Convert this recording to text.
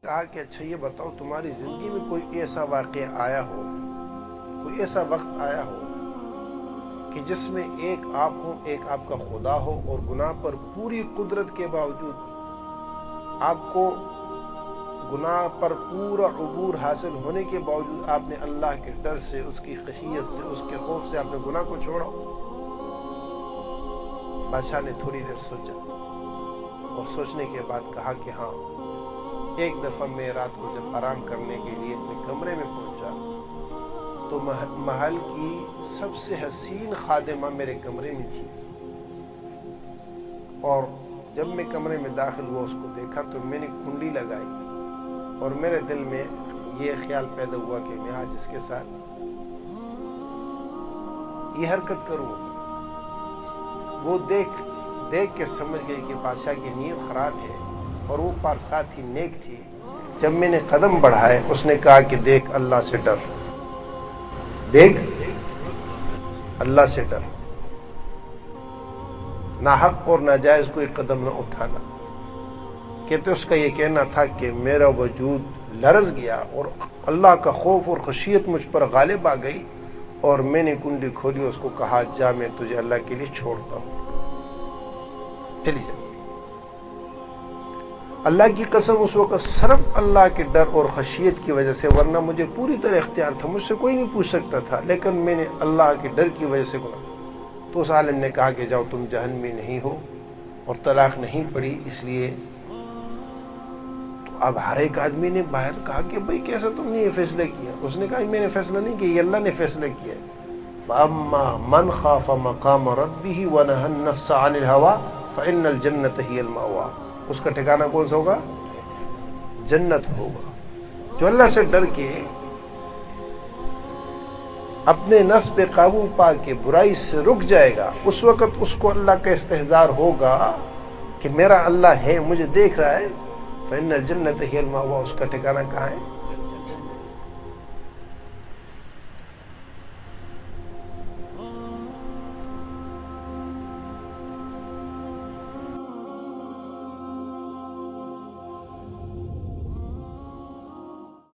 کہا کہ اچھا یہ بتاؤ تمہاری زندگی میں کوئی ایسا واقعہ آیا ہو، کوئی ایسا وقت آیا ہو کہ جس میں ایک آپ ہو، ایک آپ کا خدا ہو، اور گناہ پر پوری قدرت کے باوجود آپ کو گناہ پر پورا عبور حاصل ہونے کے باوجود آپ نے اللہ کے ڈر سے، اس کی خشیت سے، اس کے خوف سے آپ نے گناہ کو چھوڑا؟ بادشاہ نے تھوڑی دیر سوچا اور سوچنے کے بعد کہا کہ ہاں، ایک دفعہ میں رات کو جب آرام کرنے کے لیے اپنے کمرے میں پہنچا تو محل کی سب سے حسین خادمہ میرے کمرے میں تھی، اور جب میں کمرے میں داخل ہوا اس کو دیکھا تو میں نے کنڈی لگائی اور میرے دل میں یہ خیال پیدا ہوا کہ میں آج اس کے ساتھ یہ حرکت کروں۔ وہ دیکھ کے سمجھ گئی کہ بادشاہ کی نیت خراب ہے، اور وہ ساتھ ہی نیک تھی۔ جب میں نے قدم بڑھائے اس نے کہا کہ دیکھ اللہ سے ڈر، دیکھ اللہ سے ڈر، ناحق اور ناجائز کوئی قدم نہ اٹھانا۔ کہتے اس کا یہ کہنا تھا کہ میرا وجود لرز گیا اور اللہ کا خوف اور خشیت مجھ پر غالب آ گئی، اور میں نے کنڈی کھولی، اس کو کہا جا میں تجھے اللہ کے لیے چھوڑتا ہوں، چلی جا۔ اللہ کی قسم اس وقت صرف اللہ کے ڈر اور خشیت کی وجہ سے، ورنہ مجھے پوری طرح اختیار تھا، مجھ سے کوئی نہیں پوچھ سکتا تھا، لیکن میں نے اللہ کے ڈر کی وجہ سے گناہ۔ تو اس عالم نے کہا کہ جاؤ تم جہنمی نہیں ہو اور طلاق نہیں پڑی، اس لیے تو اب ہر ایک آدمی نے باہر کہا کہ بھئی کیسا تم نے یہ فیصلہ کیا؟ اس نے کہا میں نے فیصلہ نہیں کیا، یہ اللہ نے فیصلہ کیا۔ فَأَمَّا مَنْ خَافَ مَقَامَ رَبِّهِ وَنَهَى النَّفْسَ عَنِ الْهَوَىٰ فَإِنَّ الْجَنَّةَ هِيَ الْمَأْوَىٰ۔ اس کا ٹھکانہ کون سا ہوگا؟ جنت ہوگا۔ جو اللہ سے ڈر کے اپنے نفس پہ قابو پا کے برائی سے رک جائے گا، اس وقت اس کو اللہ کا استحضار ہوگا کہ میرا اللہ ہے، مجھے دیکھ رہا ہے۔ فَإِنَّ الْجَنَّةَ هِيَ الْمَأْوَىٰ، اس کا ٹھکانہ کہاں ہے؟